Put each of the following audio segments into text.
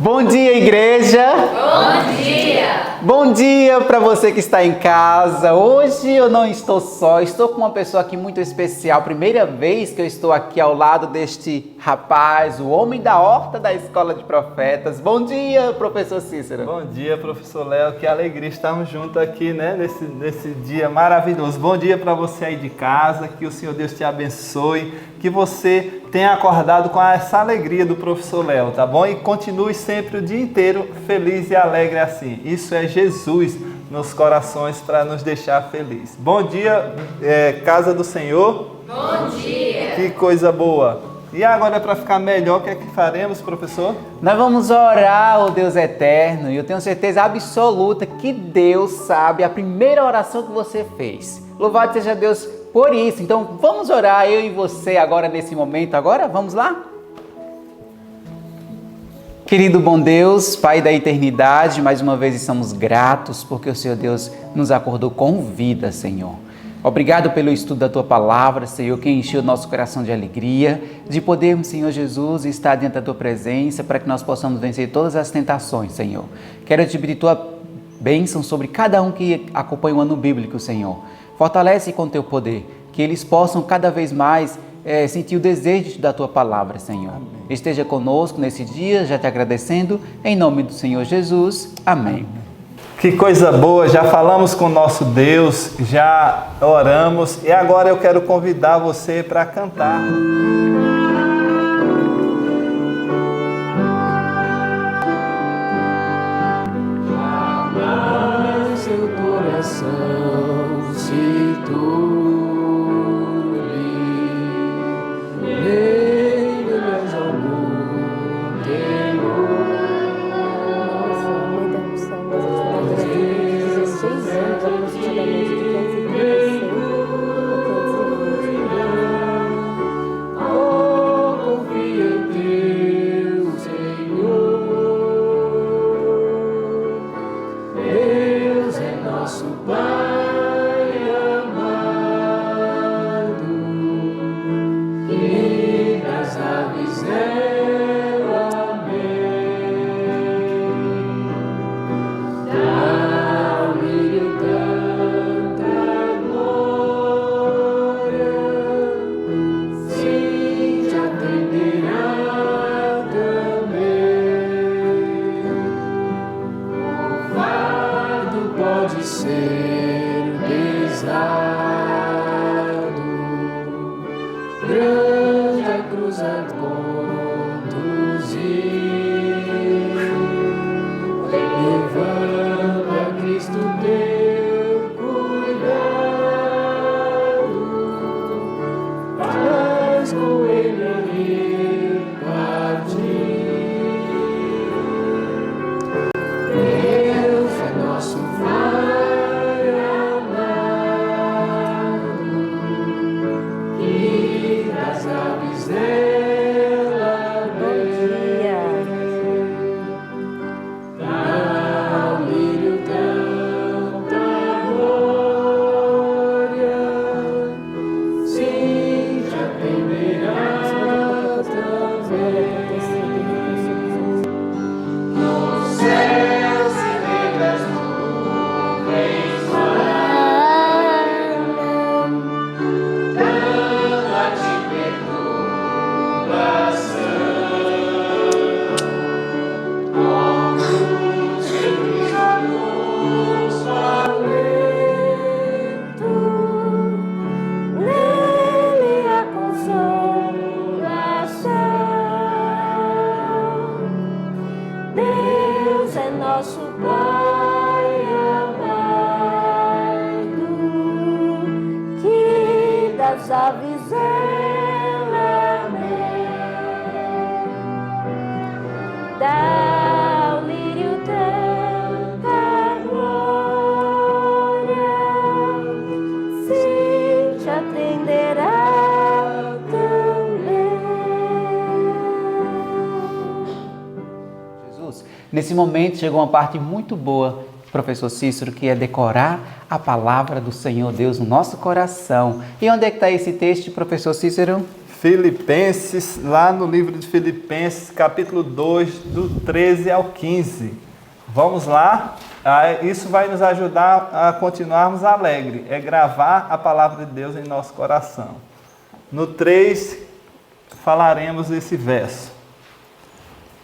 Bom dia, igreja! Bom dia! Bom dia para você que está em casa. Hoje eu não estou só, estou com uma pessoa aqui muito especial. Primeira vez que eu estou aqui ao lado deste rapaz, o homem da horta da Escola de Profetas. Bom dia, professor Cícero. Bom dia, professor Léo. Que alegria estarmos juntos aqui, né? Nesse dia maravilhoso. Bom dia para você aí de casa. Que o Senhor Deus te abençoe. Que você tenha acordado com essa alegria do professor Léo, tá bom? E continue sempre o dia inteiro feliz e alegre assim. Isso é Jesus nos corações para nos deixar felizes. Bom dia, casa do Senhor. Bom dia! Que coisa boa. E agora, para ficar melhor, o que é que faremos, professor? Nós vamos orar ao Deus eterno e eu tenho certeza absoluta que Deus sabe a primeira oração que você fez. Louvado seja Deus por isso. Então vamos orar, eu e você agora nesse momento. Agora, vamos lá? Querido bom Deus, Pai da eternidade, mais uma vez estamos gratos porque o Senhor Deus nos acordou com vida, Senhor. Obrigado pelo estudo da Tua Palavra, Senhor, que encheu o nosso coração de alegria, de podermos, Senhor Jesus, estar dentro da Tua presença para que nós possamos vencer todas as tentações, Senhor. Quero te pedir Tua bênção sobre cada um que acompanha o ano bíblico, Senhor. Fortalece com Teu poder, que eles possam cada vez mais sentir o desejo de estudar a Tua Palavra, Senhor. Amém. Esteja conosco nesse dia, já te agradecendo, em nome do Senhor Jesus. Amém. Que coisa boa, já falamos com o nosso Deus, já oramos e agora eu quero convidar você para cantar. Jamais seu coração se turbe, nem mais algum temor. Nossa, muita opção das atividades 16 anos aproximadamente, de 536 a 520. Oh, confia em Deus, Senhor. Deus é nosso Pai amado, e das aves ela dá-lhe tanta glória, sim, te atenderá também. O fardo pode ser pesado, grande a cruz a conduzir, levando a Cristo teu cuidado, mas com Ele partir. Deus é nosso Pai amado, e das aves ela dá ao lírio tanta glória, sim, te atenderá também. Nos céus se vê das nuvens dando a ti perturbação. Homens que nos Alento, nele a consolação. Deus é nosso Pai amado, que das aves ela dá ao lírio tanta glória, sim, te atenderá também. Jesus, nesse momento chegou uma parte muito boa, professor Cícero, que é decorar a palavra do Senhor Deus no nosso coração. E onde é que está esse texto, professor Cícero? Filipenses, lá no livro de Filipenses, capítulo 2, do 13 ao 15. Vamos lá? Isso vai nos ajudar a continuarmos alegres. É gravar a palavra de Deus em nosso coração. No 3, falaremos esse verso.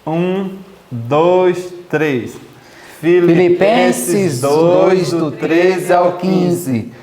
1, 2, 3. Filipenses 2, do 13 ao 15.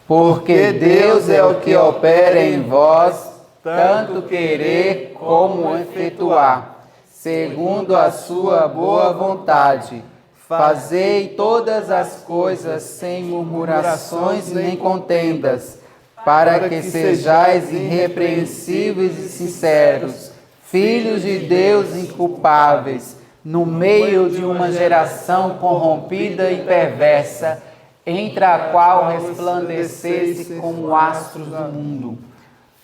Porque Deus é o que opera em vós, tanto querer como efetuar, segundo a sua boa vontade. Fazei todas as coisas sem murmurações nem contendas, para que sejais irrepreensíveis e sinceros, filhos de Deus inculpáveis, no meio de uma geração corrompida e perversa, entre a qual resplandecesse como astros do mundo.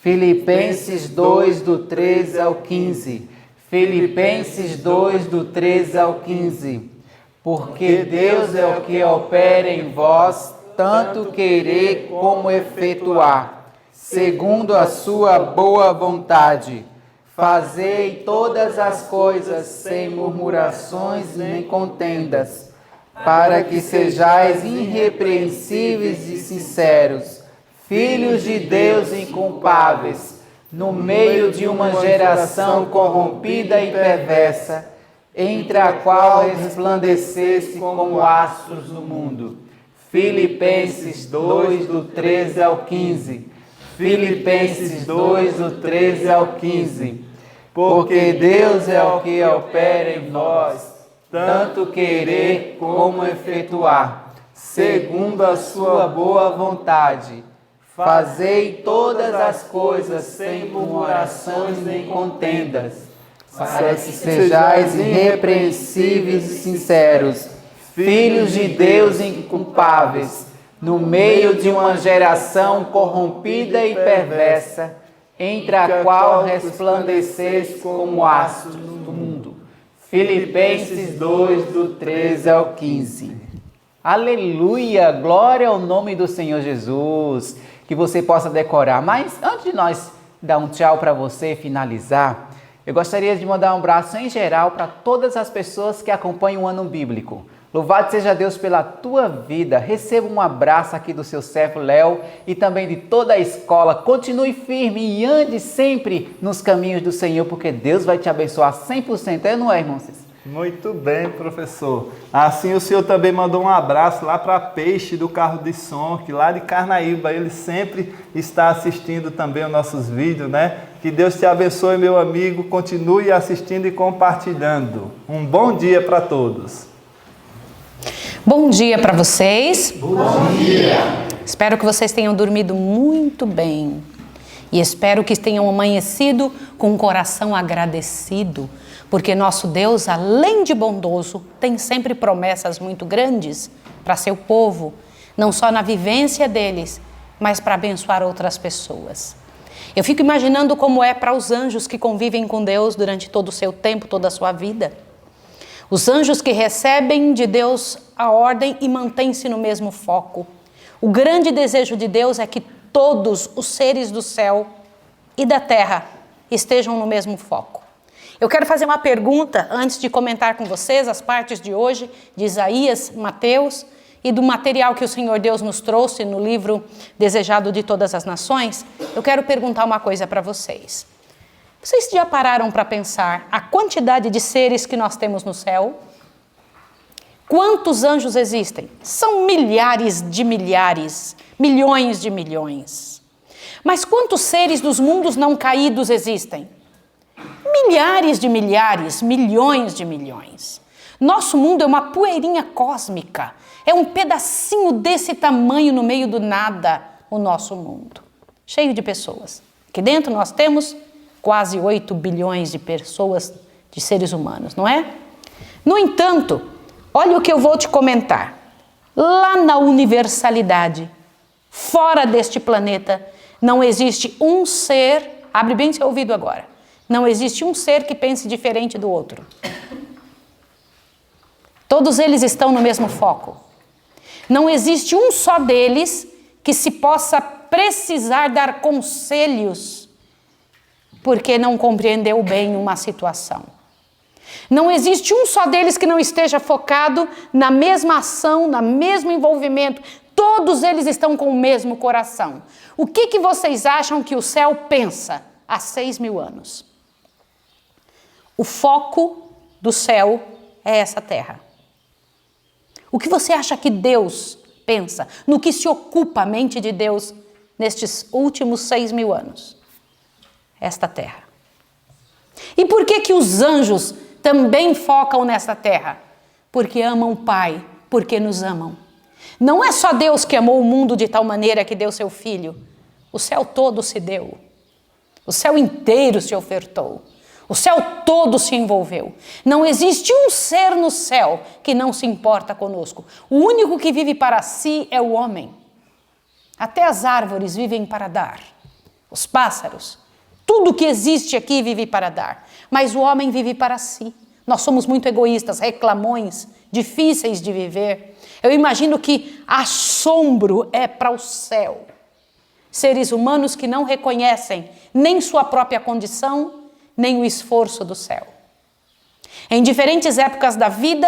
Filipenses 2, do 13 ao 15. Filipenses 2, do 13 ao 15. Porque Deus é o que opera em vós, tanto querer como efetuar, segundo a sua boa vontade. Fazei todas as coisas sem murmurações nem contendas, para que sejais irrepreensíveis e sinceros, filhos de Deus inculpáveis, no meio de uma geração corrompida e perversa, entre a qual resplandecesse como astros do mundo. Filipenses 2, do 13 ao 15. Filipenses 2, do 13 ao 15. Porque Deus é o que opera em vós, tanto querer como efetuar, segundo a sua boa vontade. Fazei todas as coisas sem murmurações nem contendas, para que sejais irrepreensíveis e sinceros, filhos de Deus inculpáveis, no meio de uma geração corrompida e perversa, entre a qual resplandecesse como astros do mundo. Filipenses 2, do 13 ao 15. Aleluia! Glória ao nome do Senhor Jesus! Que você possa decorar. Mas antes de nós dar um tchau para você e finalizar, eu gostaria de mandar um abraço em geral para todas as pessoas que acompanham o Ano Bíblico. Louvado seja Deus pela tua vida. Receba um abraço aqui do seu servo Léo e também de toda a escola. Continue firme e ande sempre nos caminhos do Senhor, porque Deus vai te abençoar 100%. É, não é, irmãos? Muito bem, professor. Assim o senhor também mandou um abraço lá para Peixe do Carro de Som, que lá de Carnaíba, ele sempre está assistindo também os nossos vídeos, né? Que Deus te abençoe, meu amigo. Continue assistindo e compartilhando. Um bom dia para todos. Bom dia para vocês. Bom dia. Espero que vocês tenham dormido muito bem. E espero que tenham amanhecido com um coração agradecido. Porque nosso Deus, além de bondoso, tem sempre promessas muito grandes para seu povo. Não só na vivência deles, mas para abençoar outras pessoas. Eu fico imaginando como é para os anjos que convivem com Deus durante todo o seu tempo, toda a sua vida. Os anjos que recebem de Deus a ordem e mantêm-se no mesmo foco. O grande desejo de Deus é que todos os seres do céu e da terra estejam no mesmo foco. Eu quero fazer uma pergunta antes de comentar com vocês as partes de hoje de Isaías, Mateus e do material que o Senhor Deus nos trouxe no livro Desejado de Todas as Nações. Eu quero perguntar uma coisa para vocês. Vocês já pararam para pensar a quantidade de seres que nós temos no céu? Quantos anjos existem? São milhares de milhares, milhões de milhões. Mas quantos seres dos mundos não caídos existem? Milhares de milhares, milhões de milhões. Nosso mundo é uma poeirinha cósmica. É um pedacinho desse tamanho no meio do nada, o nosso mundo. Cheio de pessoas. Aqui dentro nós temos quase 8 bilhões de pessoas, de seres humanos, não é? No entanto, olha o que eu vou te comentar. Lá na universalidade, fora deste planeta, não existe um ser, abre bem seu ouvido agora, não existe um ser que pense diferente do outro. Todos eles estão no mesmo foco. Não existe um só deles que se possa precisar dar conselhos porque não compreendeu bem uma situação. Não existe um só deles que não esteja focado na mesma ação, no mesmo envolvimento. Todos eles estão com o mesmo coração. O que vocês acham que o céu pensa há 6.000 anos? O foco do céu é essa terra. O que você acha que Deus pensa? No que se ocupa a mente de Deus nestes últimos 6.000 anos? Esta terra. E por que os anjos também focam nessa terra? Porque amam o Pai, porque nos amam. Não é só Deus que amou o mundo de tal maneira que deu seu Filho. O céu todo se deu. O céu inteiro se ofertou. O céu todo se envolveu. Não existe um ser no céu que não se importa conosco. O único que vive para si é o homem. Até as árvores vivem para dar. Os pássaros. Tudo que existe aqui vive para dar. Mas o homem vive para si. Nós somos muito egoístas, reclamões, difíceis de viver. Eu imagino que assombro é para o céu. Seres humanos que não reconhecem nem sua própria condição, nem o esforço do céu. Em diferentes épocas da vida,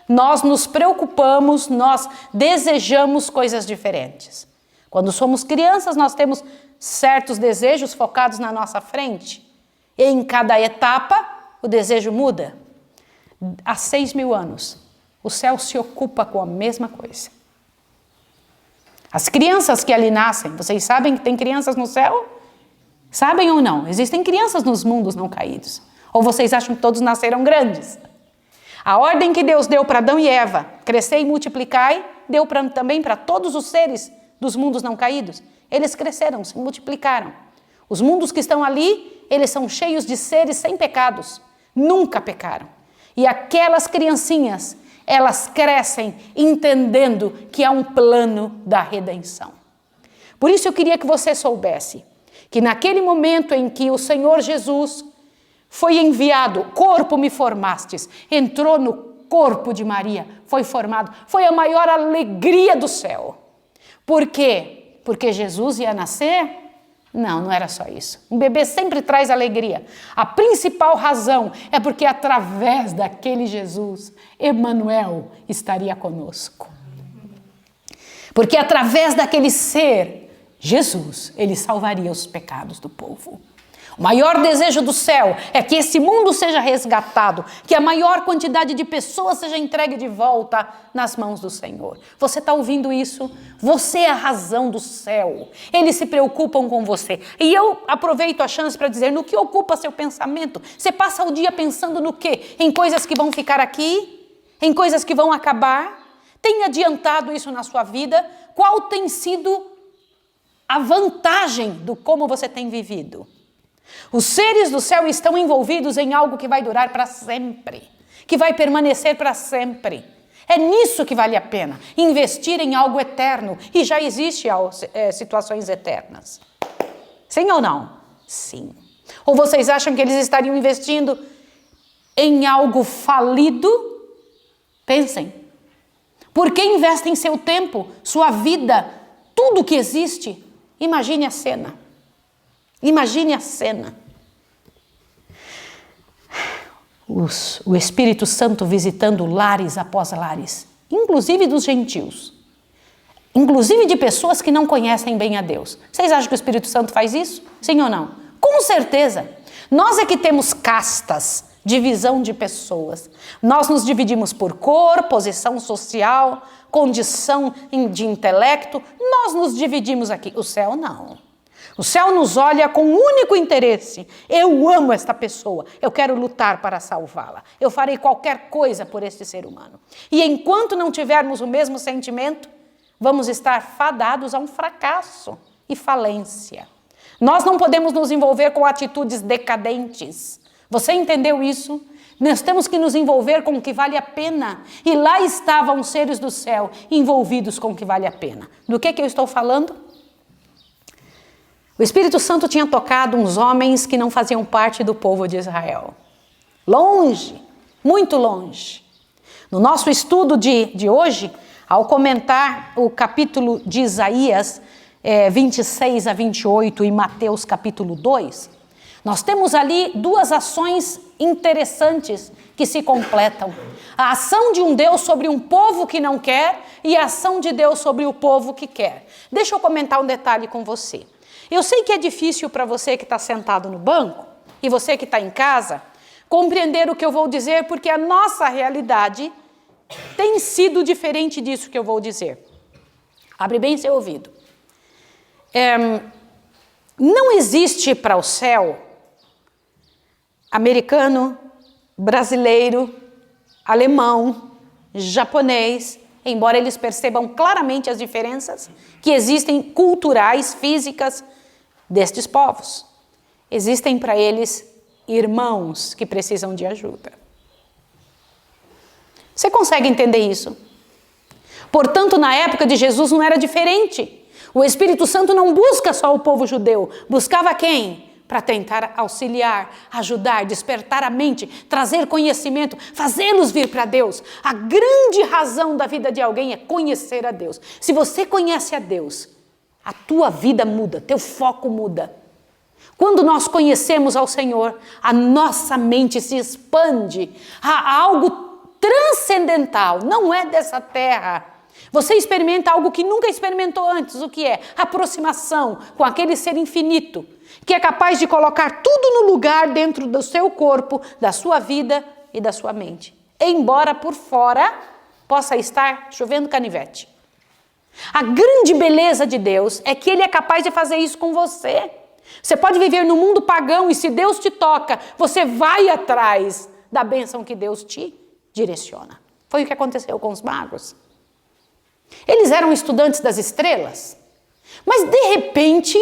nós nos preocupamos, nós desejamos coisas diferentes. Quando somos crianças, nós temos certos desejos focados na nossa frente. E em cada etapa, o desejo muda. Há 6.000 anos, o céu se ocupa com a mesma coisa. As crianças que ali nascem, vocês sabem que tem crianças no céu? Sabem ou não? Existem crianças nos mundos não caídos. Ou vocês acham que todos nasceram grandes? A ordem que Deus deu para Adão e Eva, crescer e multiplicai, deu também para todos os seres dos mundos não caídos. Eles cresceram, se multiplicaram. Os mundos que estão ali, eles são cheios de seres sem pecados. Nunca pecaram. E aquelas criancinhas, elas crescem entendendo que há um plano da redenção. Por isso eu queria que você soubesse que naquele momento em que o Senhor Jesus foi enviado, corpo me formastes, entrou no corpo de Maria, foi formado, foi a maior alegria do céu. Por quê? Porque Jesus ia nascer? Não, não era só isso. Um bebê sempre traz alegria. A principal razão é porque através daquele Jesus, Emanuel estaria conosco. Porque através daquele ser, Jesus, ele salvaria os pecados do povo. O maior desejo do céu é que esse mundo seja resgatado, que a maior quantidade de pessoas seja entregue de volta nas mãos do Senhor. Você está ouvindo isso? Você é a razão do céu. Eles se preocupam com você. E eu aproveito a chance para dizer, no que ocupa seu pensamento? Você passa o dia pensando no quê? Em coisas que vão ficar aqui? Em coisas que vão acabar? Tem adiantado isso na sua vida? Qual tem sido a vantagem do como você tem vivido? Os seres do céu estão envolvidos em algo que vai durar para sempre, que vai permanecer para sempre. É nisso que vale a pena, investir em algo eterno. E já existe situações eternas. Sim ou não? Sim. Ou vocês acham que eles estariam investindo em algo falido? Pensem. Por que investem seu tempo, sua vida, tudo que existe? Imagine a cena. Imagine a cena. O Espírito Santo visitando lares após lares, inclusive dos gentios, inclusive de pessoas que não conhecem bem a Deus. Vocês acham que o Espírito Santo faz isso? Sim ou não? Com certeza. Nós é que temos castas, divisão de pessoas. Nós nos dividimos por cor, posição social, condição de intelecto. Nós nos dividimos aqui. O céu não. O céu nos olha com um único interesse. Eu amo esta pessoa. Eu quero lutar para salvá-la. Eu farei qualquer coisa por este ser humano. E enquanto não tivermos o mesmo sentimento, vamos estar fadados a um fracasso e falência. Nós não podemos nos envolver com atitudes decadentes. Você entendeu isso? Nós temos que nos envolver com o que vale a pena. E lá estavam os seres do céu envolvidos com o que vale a pena. Do que eu estou falando? O Espírito Santo tinha tocado uns homens que não faziam parte do povo de Israel. Longe, muito longe. No nosso estudo de hoje, ao comentar o capítulo de Isaías 26 a 28 e Mateus capítulo 2, Nós temos ali duas ações interessantes que se completam. A ação de um Deus sobre um povo que não quer e a ação de Deus sobre o povo que quer. Deixa eu comentar um detalhe com você. Eu sei que é difícil para você que está sentado no banco e você que está em casa compreender o que eu vou dizer, porque a nossa realidade tem sido diferente disso que eu vou dizer. Abre bem seu ouvido. Não existe para o céu americano, brasileiro, alemão, japonês, embora eles percebam claramente as diferenças que existem culturais, físicas destes povos. Existem para eles irmãos que precisam de ajuda. Você consegue entender isso? Portanto, na época de Jesus não era diferente. O Espírito Santo não busca só o povo judeu, buscava quem? Para tentar auxiliar, ajudar, despertar a mente, trazer conhecimento, fazê-los vir para Deus. A grande razão da vida de alguém é conhecer a Deus. Se você conhece a Deus, a tua vida muda, teu foco muda. Quando nós conhecemos ao Senhor, a nossa mente se expande a algo transcendental, não é dessa terra. Você experimenta algo que nunca experimentou antes, o que é? Aproximação com aquele ser infinito, que é capaz de colocar tudo no lugar dentro do seu corpo, da sua vida e da sua mente. Embora por fora possa estar chovendo canivete. A grande beleza de Deus é que Ele é capaz de fazer isso com você. Você pode viver no mundo pagão e se Deus te toca, você vai atrás da bênção que Deus te direciona. Foi o que aconteceu com os magos. Eles eram estudantes das estrelas, mas de repente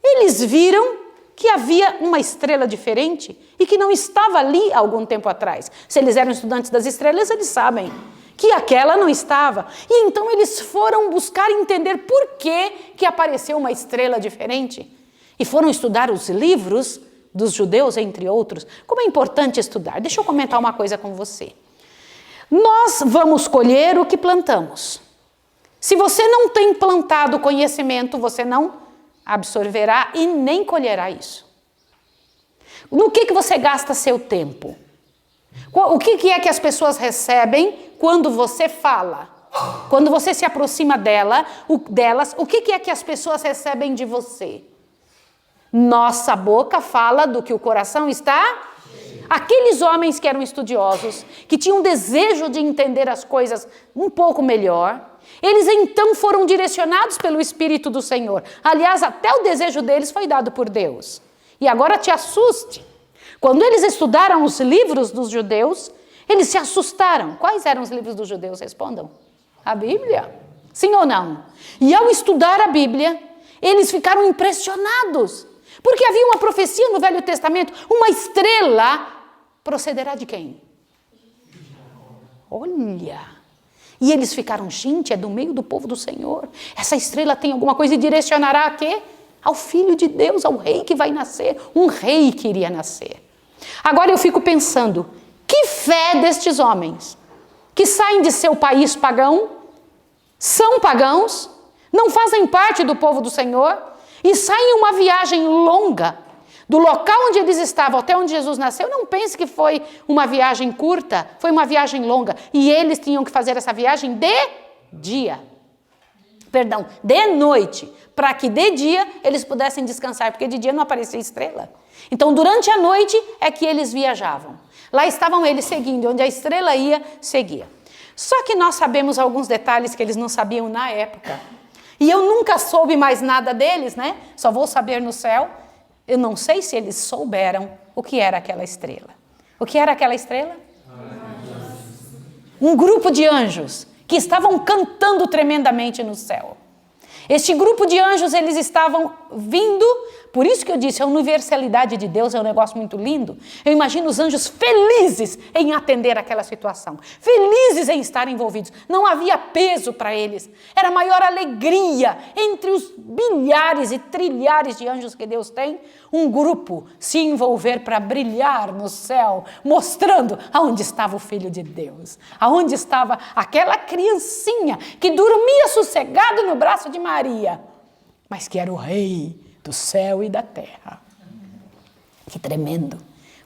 eles viram que havia uma estrela diferente e que não estava ali há algum tempo atrás. Se eles eram estudantes das estrelas, eles sabem que aquela não estava. E então eles foram buscar entender por que apareceu uma estrela diferente. E foram estudar os livros dos judeus, entre outros. Como é importante estudar. Deixa eu comentar uma coisa com você. Nós vamos colher o que plantamos. Se você não tem plantado conhecimento, você não absorverá e nem colherá isso. No que você gasta seu tempo? O que é que as pessoas recebem quando você fala? Quando você se aproxima delas, o que é que as pessoas recebem de você? Nossa boca fala do que o coração está. Aqueles homens que eram estudiosos, que tinham desejo de entender as coisas um pouco melhor, eles então foram direcionados pelo Espírito do Senhor. Aliás, até o desejo deles foi dado por Deus. E agora te assuste. Quando eles estudaram os livros dos judeus, eles se assustaram. Quais eram os livros dos judeus? Respondam. A Bíblia. Sim ou não? E ao estudar a Bíblia, eles ficaram impressionados. Porque havia uma profecia no Velho Testamento, uma estrela procederá de quem? Olha! E eles ficaram, gente, é do meio do povo do Senhor. Essa estrela tem alguma coisa e direcionará a quê? Ao Filho de Deus, ao rei que vai nascer. Um rei que iria nascer. Agora eu fico pensando, que fé destes homens que saem de seu país pagão, são pagãos, não fazem parte do povo do Senhor e saem em uma viagem longa do local onde eles estavam até onde Jesus nasceu. Não pense que foi uma viagem curta, foi uma viagem longa. E eles tinham que fazer essa viagem de noite, para que de dia eles pudessem descansar, porque de dia não aparecia estrela. Então, durante a noite é que eles viajavam. Lá estavam eles seguindo, onde a estrela ia, seguia. Só que nós sabemos alguns detalhes que eles não sabiam na época. E eu nunca soube mais nada deles, né? Só vou saber no céu. Eu não sei se eles souberam o que era aquela estrela. O que era aquela estrela? Um grupo de anjos que estavam cantando tremendamente no céu. Este grupo de anjos, eles estavam vindo, por isso que eu disse, a universalidade de Deus é um negócio muito lindo. Eu imagino os anjos felizes em atender aquela situação, felizes em estar envolvidos. Não havia peso para eles, era a maior alegria entre os bilhares e trilhares de anjos que Deus tem, um grupo se envolver para brilhar no céu, mostrando aonde estava o Filho de Deus, aonde estava aquela criancinha que dormia sossegado no braço de Maria, mas que era o rei do céu e da terra. Que tremendo.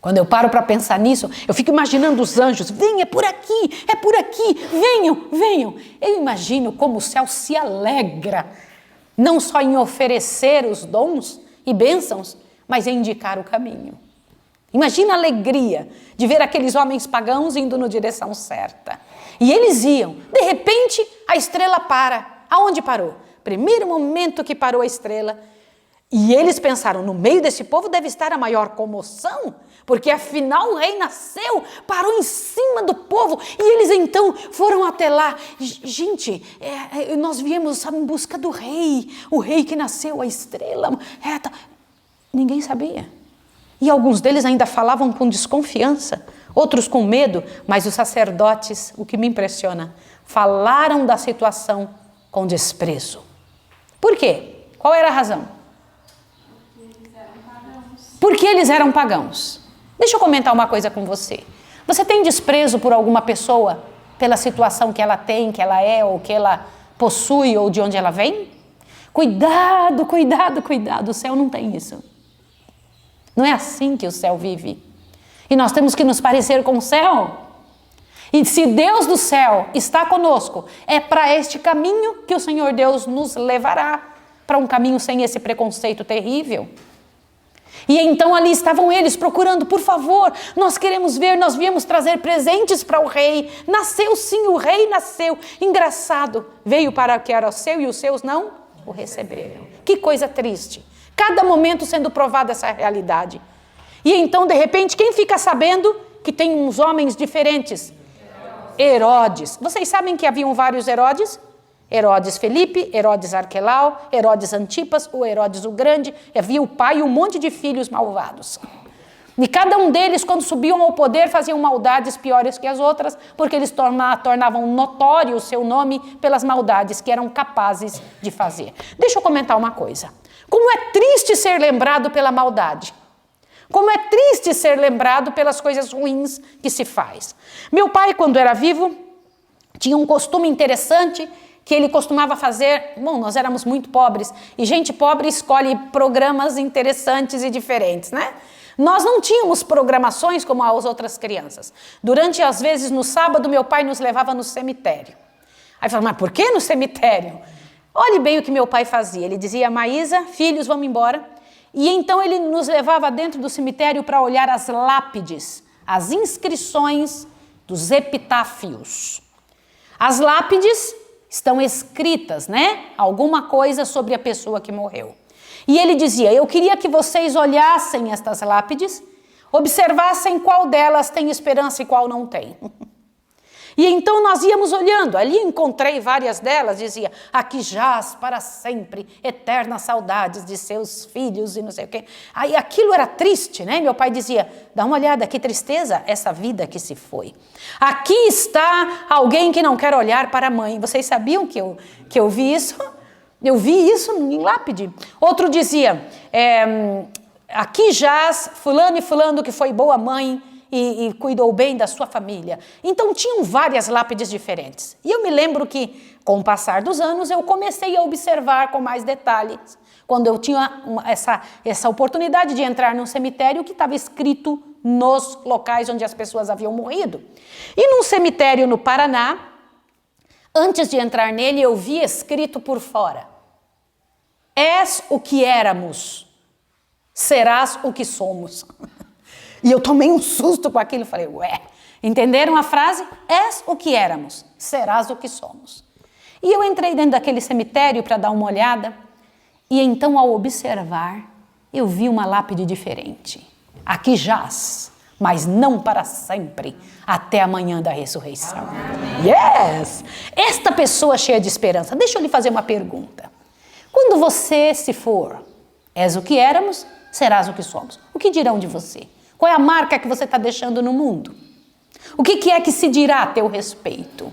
Quando eu paro para pensar nisso, eu fico imaginando os anjos. Venha, é por aqui, venham, venham. Eu imagino como o céu se alegra, não só em oferecer os dons e bênçãos, mas em indicar o caminho. Imagina a alegria de ver aqueles homens pagãos indo na direção certa. E eles iam. De repente, a estrela para. Aonde parou? Primeiro momento que parou a estrela. E eles pensaram, no meio desse povo deve estar a maior comoção, porque afinal o rei nasceu, parou em cima do povo. E eles então foram até lá. Gente, nós viemos em busca do rei, o rei que nasceu, a estrela. Ninguém sabia. E alguns deles ainda falavam com desconfiança, outros com medo, mas os sacerdotes, o que me impressiona, falaram da situação com desprezo. Por quê? Qual era a razão? Porque eles eram pagãos. Deixa eu comentar uma coisa com você. Você tem desprezo por alguma pessoa, pela situação que ela tem, que ela é, ou que ela possui, ou de onde ela vem? Cuidado, cuidado, cuidado, o céu não tem isso. Não é assim que o céu vive. E nós temos que nos parecer com o céu. E se Deus do céu está conosco, é para este caminho que o Senhor Deus nos levará. Para um caminho sem esse preconceito terrível. E então ali estavam eles procurando, por favor, nós queremos ver, nós viemos trazer presentes para o rei. Nasceu sim, o rei nasceu. Engraçado, veio para o que era o seu e os seus não o receberam. Que coisa triste. Cada momento sendo provada essa realidade. E então, de repente, quem fica sabendo que tem uns homens diferentes? Herodes. Vocês sabem que haviam vários Herodes? Herodes Felipe, Herodes Arquelau, Herodes Antipas, o Herodes o Grande. Havia o pai e um monte de filhos malvados. E cada um deles, quando subiam ao poder, faziam maldades piores que as outras, porque eles tornavam notório o seu nome pelas maldades que eram capazes de fazer. Deixa eu comentar uma coisa. Como é triste ser lembrado pela maldade. Como é triste ser lembrado pelas coisas ruins que se faz. Meu pai, quando era vivo, tinha um costume interessante que ele costumava fazer. Bom, nós éramos muito pobres, e gente pobre escolhe programas interessantes e diferentes, né? Nós não tínhamos programações como as outras crianças. Durante, às vezes, no sábado, meu pai nos levava no cemitério. Aí eu falava, mas por que no cemitério? Olhe bem o que meu pai fazia. Ele dizia, Maísa, filhos, vamos embora. E então ele nos levava dentro do cemitério para olhar as lápides, as inscrições dos epitáfios. As lápides estão escritas, né? Alguma coisa sobre a pessoa que morreu. E ele dizia, eu queria que vocês olhassem estas lápides, observassem qual delas tem esperança e qual não tem. E então nós íamos olhando, ali encontrei várias delas, dizia, aqui jaz para sempre, eternas saudades de seus filhos e não sei o quê. Aí aquilo era triste, né? Meu pai dizia, dá uma olhada, que tristeza essa vida que se foi. Aqui está alguém que não quer olhar para a mãe. Vocês sabiam que eu vi isso? Eu vi isso em lápide. Outro dizia, aqui jaz fulano e fulano que foi boa mãe, e cuidou bem da sua família. Então tinham várias lápides diferentes. E eu me lembro que, com o passar dos anos, eu comecei a observar com mais detalhes. Quando eu tinha essa oportunidade de entrar num cemitério que estava escrito nos locais onde as pessoas haviam morrido. E num cemitério no Paraná, antes de entrar nele, eu vi escrito por fora: és o que éramos, serás o que somos. E eu tomei um susto com aquilo, falei, ué, entenderam a frase? És o que éramos, serás o que somos. E eu entrei dentro daquele cemitério para dar uma olhada, e então ao observar, eu vi uma lápide diferente. Aqui jaz, mas não para sempre, até amanhã da ressurreição. Yes! Esta pessoa cheia de esperança, deixa eu lhe fazer uma pergunta. Quando você se for, és o que éramos, serás o que somos. O que dirão de você? Qual é a marca que você está deixando no mundo? O que é que se dirá a teu respeito?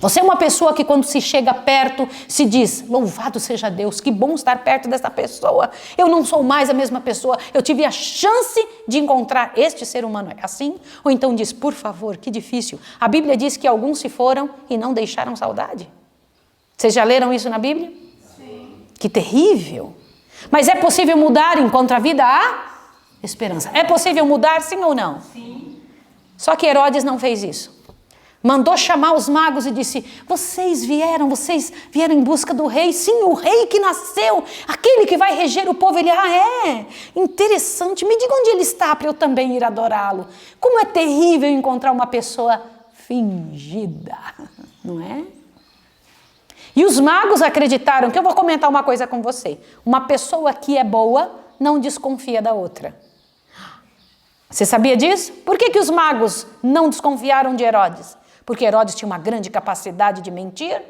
Você é uma pessoa que quando se chega perto se diz, louvado seja Deus, que bom estar perto dessa pessoa. Eu não sou mais a mesma pessoa, eu tive a chance de encontrar este ser humano. É assim? Ou então diz, por favor, que difícil. A Bíblia diz que alguns se foram e não deixaram saudade. Vocês já leram isso na Bíblia? Sim. Que terrível. Mas é possível mudar enquanto a vida há? esperança. É possível mudar, sim ou não? Sim. Só que Herodes não fez isso. Mandou chamar os magos e disse: vocês vieram em busca do rei. Sim, o rei que nasceu, aquele que vai reger o povo. Ele, interessante, me diga onde ele está para eu também ir adorá-lo. Como é terrível encontrar uma pessoa fingida, não é? E os magos acreditaram, que eu vou comentar uma coisa com você. Uma pessoa que é boa não desconfia da outra. Você sabia disso? Por que os magos não desconfiaram de Herodes? Porque Herodes tinha uma grande capacidade de mentir?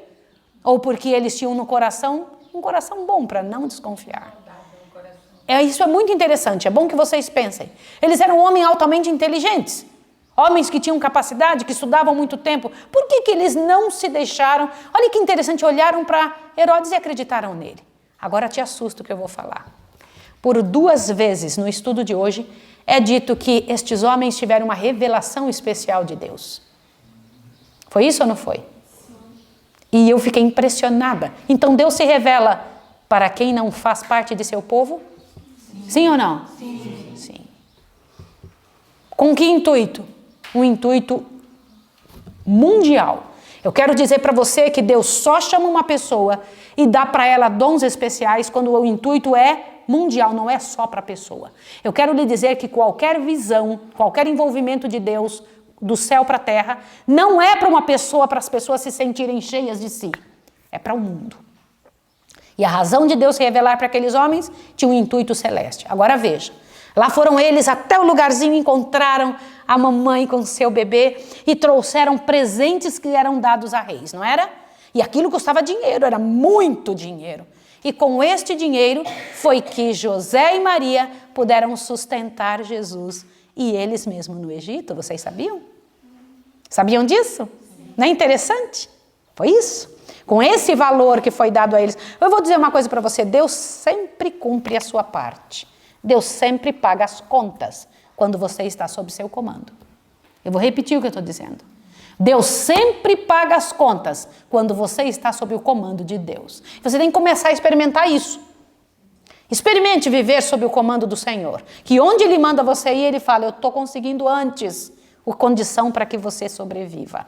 Ou porque eles tinham no coração um coração bom para não desconfiar? Isso é muito interessante, é bom que vocês pensem. Eles eram homens altamente inteligentes, homens que tinham capacidade, que estudavam muito tempo. Por que eles não se deixaram? Olha que interessante, olharam para Herodes e acreditaram nele. Agora te assusta o que eu vou falar. Por 2 vezes no estudo de hoje é dito que estes homens tiveram uma revelação especial de Deus. Foi isso ou não foi? Sim. E eu fiquei impressionada. Então Deus se revela para quem não faz parte de seu povo? Sim ou não? Sim. Sim. Com que intuito? Um intuito mundial. Eu quero dizer para você que Deus só chama uma pessoa e dá para ela dons especiais quando o intuito é mundial, não é só para a pessoa. Eu quero lhe dizer que qualquer visão, qualquer envolvimento de Deus do céu para a terra, não é para uma pessoa, para as pessoas se sentirem cheias de si. É para o mundo. E a razão de Deus se revelar para aqueles homens tinha um intuito celeste. Agora veja, lá foram eles até o lugarzinho, encontraram a mamãe com seu bebê e trouxeram presentes que eram dados a reis, não era? E aquilo custava dinheiro, era muito dinheiro. E com este dinheiro foi que José e Maria puderam sustentar Jesus e eles mesmos no Egito. Vocês sabiam? Sabiam disso? Não é interessante? Foi isso. Com esse valor que foi dado a eles. Eu vou dizer uma coisa para você. Deus sempre cumpre a sua parte. Deus sempre paga as contas quando você está sob seu comando. Eu vou repetir o que eu estou dizendo. Deus sempre paga as contas quando você está sob o comando de Deus. Você tem que começar a experimentar isso. Experimente viver sob o comando do Senhor. Que onde Ele manda você ir, Ele fala: eu estou conseguindo antes a condição para que você sobreviva.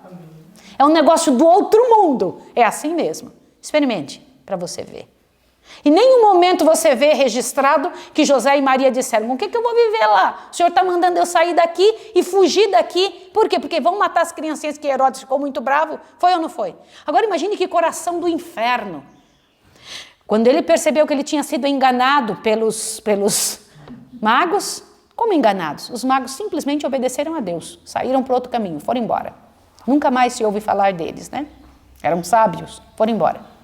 É um negócio do outro mundo. É assim mesmo. Experimente para você ver. Em nenhum momento você vê registrado que José e Maria disseram: o que eu vou viver lá? O Senhor está mandando eu sair daqui e fugir daqui. Por quê? Porque vão matar as criancinhas, que Herodes ficou muito bravo. Foi ou não foi? Agora imagine que coração do inferno. Quando ele percebeu que ele tinha sido enganado pelos magos, como enganados? Os magos simplesmente obedeceram a Deus, saíram para outro caminho, foram embora. Nunca mais se ouve falar deles, né? Eram sábios, foram embora.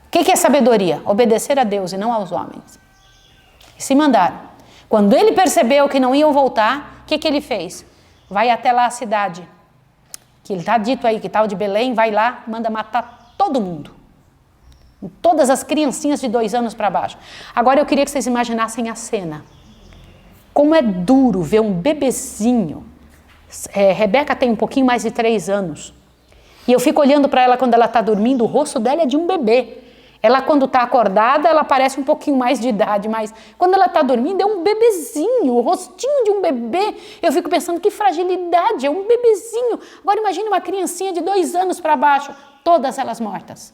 O que é sabedoria? Obedecer a Deus e não aos homens. E se mandaram. Quando ele percebeu que não iam voltar, o que ele fez? Vai até lá a cidade, que ele está dito aí, que tal de Belém, vai lá, manda matar todo mundo. Todas as criancinhas de 2 anos para baixo. Agora eu queria que vocês imaginassem a cena. Como é duro ver um bebezinho. Rebeca tem um pouquinho mais de 3 anos. E eu fico olhando para ela quando ela está dormindo, o rosto dela é de um bebê. Ela, quando está acordada, ela parece um pouquinho mais de idade, mas quando ela está dormindo, é um bebezinho, o rostinho de um bebê. Eu fico pensando, que fragilidade, é um bebezinho. Agora imagine uma criancinha de 2 anos para baixo, todas elas mortas.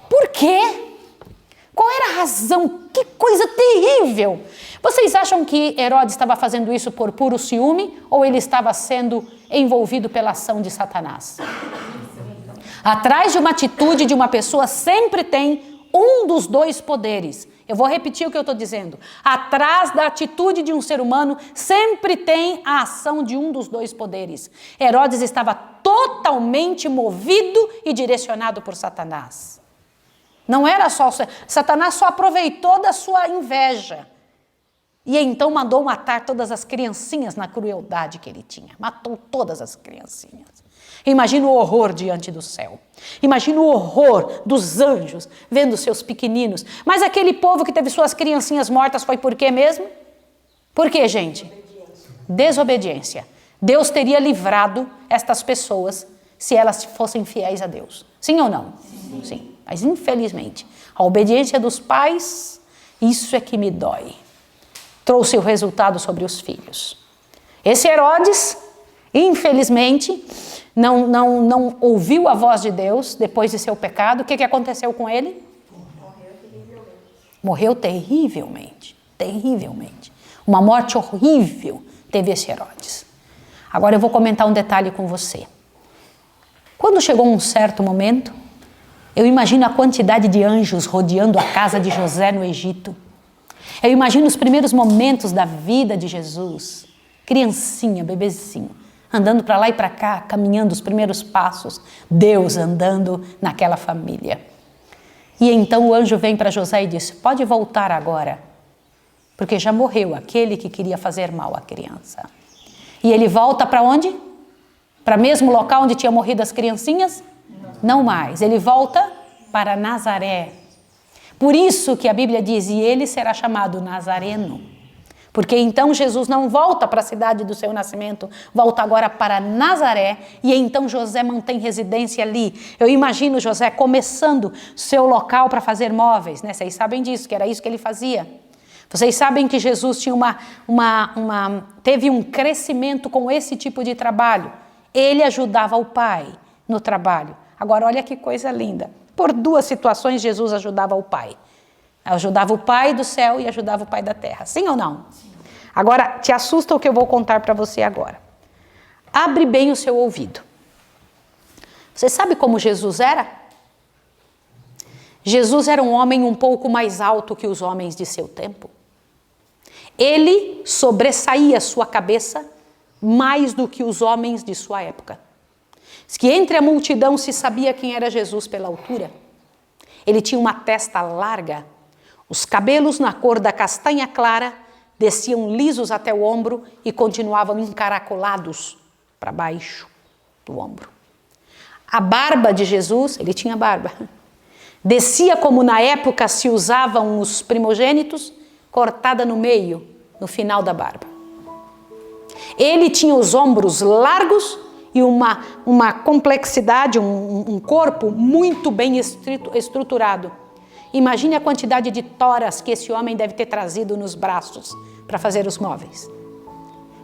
Por quê? Qual era a razão? Que coisa terrível! Vocês acham que Herodes estava fazendo isso por puro ciúme ou ele estava sendo envolvido pela ação de Satanás? Atrás de uma atitude de uma pessoa sempre tem um dos 2 poderes. Eu vou repetir o que eu estou dizendo. Atrás da atitude de um ser humano sempre tem a ação de um dos 2 poderes. Herodes estava totalmente movido e direcionado por Satanás. Não era só... Satanás só aproveitou da sua inveja. E então mandou matar todas as criancinhas na crueldade que ele tinha. Matou todas as criancinhas. Imagina o horror diante do céu. Imagina o horror dos anjos vendo seus pequeninos. Mas aquele povo que teve suas criancinhas mortas foi por quê mesmo? Por quê, gente? Desobediência. Deus teria livrado estas pessoas se elas fossem fiéis a Deus. Sim ou não? Sim. Mas infelizmente, a obediência dos pais, isso é que me dói. trouxe o resultado sobre os filhos. Esse Herodes, infelizmente, não ouviu a voz de Deus depois de seu pecado. O que aconteceu com ele? Morreu terrivelmente, terrivelmente. Uma morte horrível teve esse Herodes. Agora eu vou comentar um detalhe com você. Quando chegou um certo momento, eu imagino a quantidade de anjos rodeando a casa de José no Egito. Eu imagino os primeiros momentos da vida de Jesus, criancinha, bebezinho, andando para lá e para cá, caminhando os primeiros passos, Deus andando naquela família. E então o anjo vem para José e diz: pode voltar agora, porque já morreu aquele que queria fazer mal à criança. E ele volta para onde? Para o mesmo local onde tinha morrido as criancinhas? Não mais, ele volta para Nazaré. Por isso que a Bíblia diz, e ele será chamado Nazareno. Porque então Jesus não volta para a cidade do seu nascimento, volta agora para Nazaré, e então José mantém residência ali. Eu imagino José começando seu local para fazer móveis, né? Vocês sabem disso, que era isso que ele fazia. Vocês sabem que Jesus tinha teve um crescimento com esse tipo de trabalho. Ele ajudava o Pai no trabalho. Agora, olha que coisa linda. Por duas situações, Jesus ajudava o Pai. Ajudava o Pai do céu e ajudava o Pai da terra. Sim ou não? Agora, te assusta o que eu vou contar para você agora. Abre bem o seu ouvido. Você sabe como Jesus era? Jesus era um homem um pouco mais alto que os homens de seu tempo. Ele sobressaía sua cabeça mais do que os homens de sua época. Diz que entre a multidão se sabia quem era Jesus pela altura. Ele tinha uma testa larga, os cabelos na cor da castanha clara desciam lisos até o ombro e continuavam encaracolados para baixo do ombro. A barba de Jesus, ele tinha barba, descia como na época se usavam os primogênitos, cortada no meio, no final da barba. Ele tinha os ombros largos e uma complexidade, um corpo muito bem estruturado. Imagine a quantidade de toras que esse homem deve ter trazido nos braços para fazer os móveis.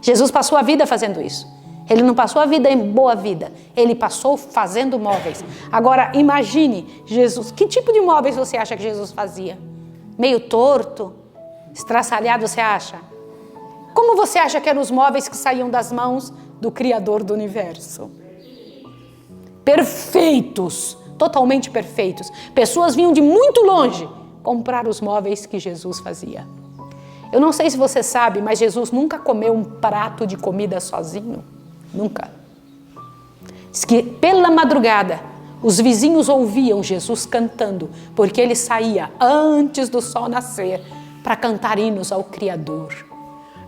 Jesus passou a vida fazendo isso. Ele não passou a vida em boa vida, ele passou fazendo móveis. Agora, imagine Jesus, que tipo de móveis você acha que Jesus fazia? Meio torto, estraçalhado, você acha? Como você acha que eram os móveis que saíam das mãos do Criador do Universo? Perfeitos, totalmente perfeitos. Pessoas vinham de muito longe comprar os móveis que Jesus fazia. Eu não sei se você sabe, mas Jesus nunca comeu um prato de comida sozinho. Nunca. Diz que pela madrugada os vizinhos ouviam Jesus cantando, porque ele saía antes do sol nascer para cantar hinos ao Criador.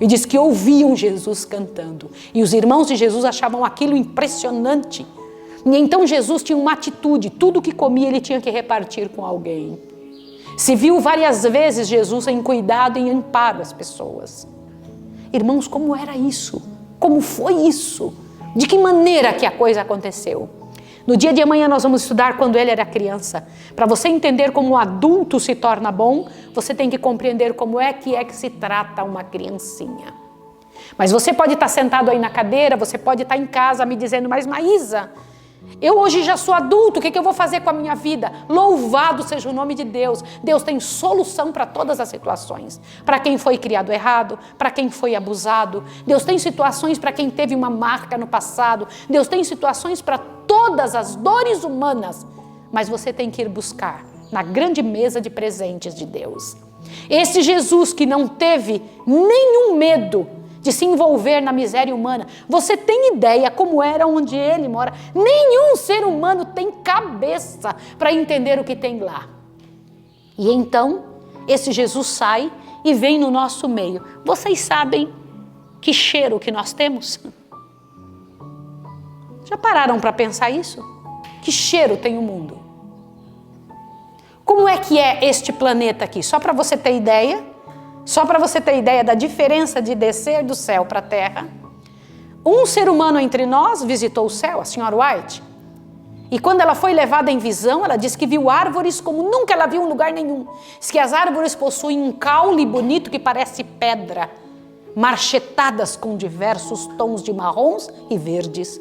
E diz que ouviam Jesus cantando. E os irmãos de Jesus achavam aquilo impressionante. E então Jesus tinha uma atitude, tudo que comia ele tinha que repartir com alguém. Se viu várias vezes Jesus em cuidado e em amparo às pessoas. Irmãos, como era isso? Como foi isso? De que maneira que a coisa aconteceu? No dia de amanhã nós vamos estudar quando ele era criança. Para você entender como um adulto se torna bom, você tem que compreender como é que se trata uma criancinha. Mas você pode estar sentado aí na cadeira, você pode estar em casa me dizendo, mas Maísa, eu hoje já sou adulto, o que eu vou fazer com a minha vida? Louvado seja o nome de Deus. Deus tem solução para todas as situações. Para quem foi criado errado, para quem foi abusado. Deus tem situações para quem teve uma marca no passado. Deus tem situações para todas as dores humanas. Mas você tem que ir buscar na grande mesa de presentes de Deus. Esse Jesus que não teve nenhum medo de se envolver na miséria humana. Você tem ideia como era onde ele mora? Nenhum ser humano tem cabeça para entender o que tem lá. E então, esse Jesus sai e vem no nosso meio. Vocês sabem que cheiro que nós temos? Já pararam para pensar isso? Que cheiro tem o mundo? Como é que é este planeta aqui? Só para você ter ideia, da diferença de descer do céu para a terra, um ser humano entre nós visitou o céu, a senhora White, E quando ela foi levada em visão, ela disse que viu árvores como nunca ela viu em lugar nenhum. Diz que as árvores possuem um caule bonito que parece pedra, marchetadas com diversos tons de marrons e verdes.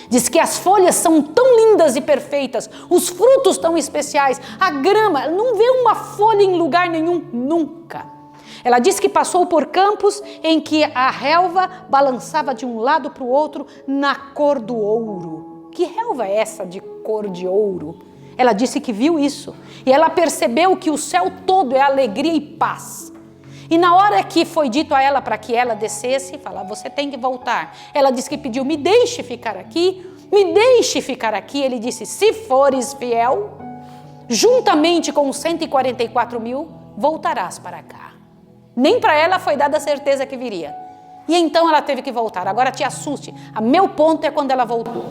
Diz que as folhas são tão lindas e perfeitas, os frutos tão especiais, a grama, não vê uma folha em lugar nenhum, nunca. Ela disse que passou por campos em que a relva balançava de um lado para o outro na cor do ouro. Que relva é essa de cor de ouro? Ela disse que viu isso e ela percebeu que o céu todo é alegria e paz. E na hora que foi dito a ela para que ela descesse, falar, você tem que voltar. Ela disse que pediu, me deixe ficar aqui, me deixe ficar aqui. Ele disse, se fores fiel, juntamente com os 144.000, voltarás para cá. Nem para ela foi dada a certeza que viria. E então ela teve que voltar. Agora te assuste. A meu ponto é quando ela voltou.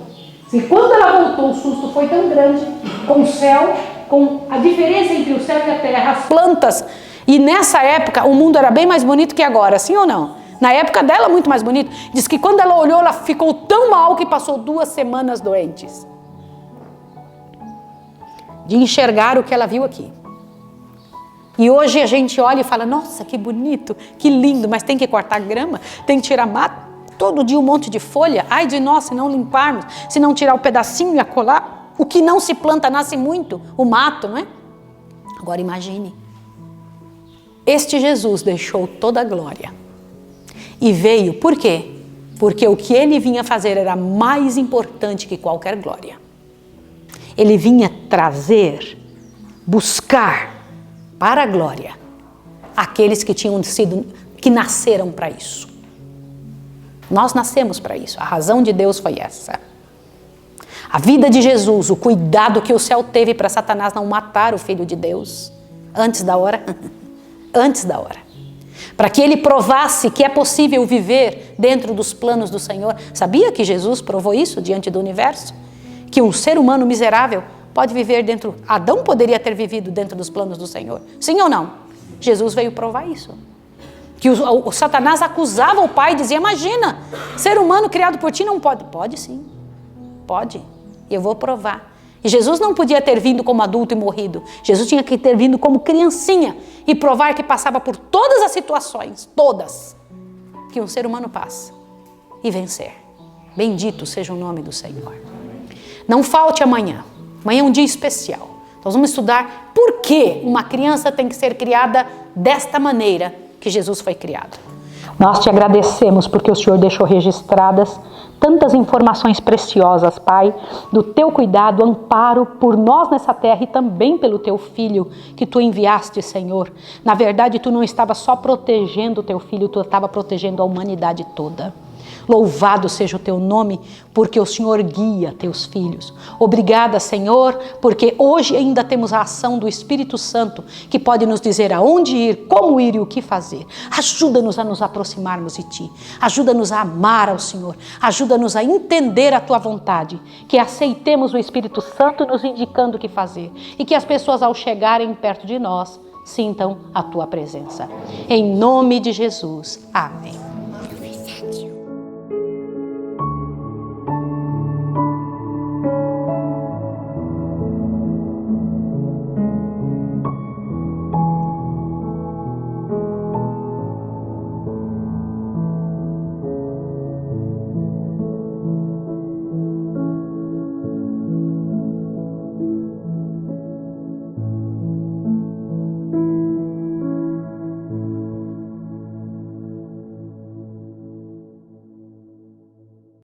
E quando ela voltou, o susto foi tão grande com o céu, com a diferença entre o céu e a terra, as plantas. E nessa época o mundo era bem mais bonito que agora, sim ou não? Na época dela, muito mais bonito. Diz que quando ela olhou, ela ficou tão mal que passou 2 semanas doentes. De enxergar o que ela viu aqui. E hoje a gente olha e fala, nossa, que bonito, que lindo, mas tem que cortar grama, tem que tirar mato. Todo dia um monte de folha, ai de nós se não limparmos, se não tirar o pedacinho e acolar, o que não se planta nasce muito, o mato, não é? Agora imagine, este Jesus deixou toda a glória e veio, por quê? Porque o que ele vinha fazer era mais importante que qualquer glória. Ele vinha trazer, buscar para a glória aqueles que que nasceram para isso. Nós nascemos para isso. A razão de Deus foi essa. A vida de Jesus, o cuidado que o céu teve para Satanás não matar o Filho de Deus antes da hora. Antes da hora. Para que ele provasse que é possível viver dentro dos planos do Senhor. Sabia que Jesus provou isso diante do universo? Que um ser humano miserável pode viver dentro... Adão poderia ter vivido dentro dos planos do Senhor. Sim ou não? Jesus veio provar isso. Que o Satanás acusava o pai e dizia, imagina, ser humano criado por ti não pode. Pode sim, pode, e eu vou provar. E Jesus não podia ter vindo como adulto e morrido. Jesus tinha que ter vindo como criancinha e provar que passava por todas as situações, todas, que um ser humano passa e vencer. Bendito seja o nome do Senhor. Não falte amanhã. Amanhã é um dia especial. Nós vamos estudar por que uma criança tem que ser criada desta maneira que Jesus foi criado. Nós te agradecemos porque o Senhor deixou registradas tantas informações preciosas, Pai, do teu cuidado, amparo por nós nessa terra e também pelo teu Filho que tu enviaste, Senhor. Na verdade, tu não estava só protegendo o teu Filho, tu estava protegendo a humanidade toda. Louvado seja o teu nome, porque o Senhor guia teus filhos. Obrigada, Senhor, porque hoje ainda temos a ação do Espírito Santo, que pode nos dizer aonde ir, como ir e o que fazer. Ajuda-nos a nos aproximarmos de Ti. Ajuda-nos a amar ao Senhor. Ajuda-nos a entender a Tua vontade. Que aceitemos o Espírito Santo nos indicando o que fazer. E que as pessoas, ao chegarem perto de nós, sintam a Tua presença. Em nome de Jesus. Amém.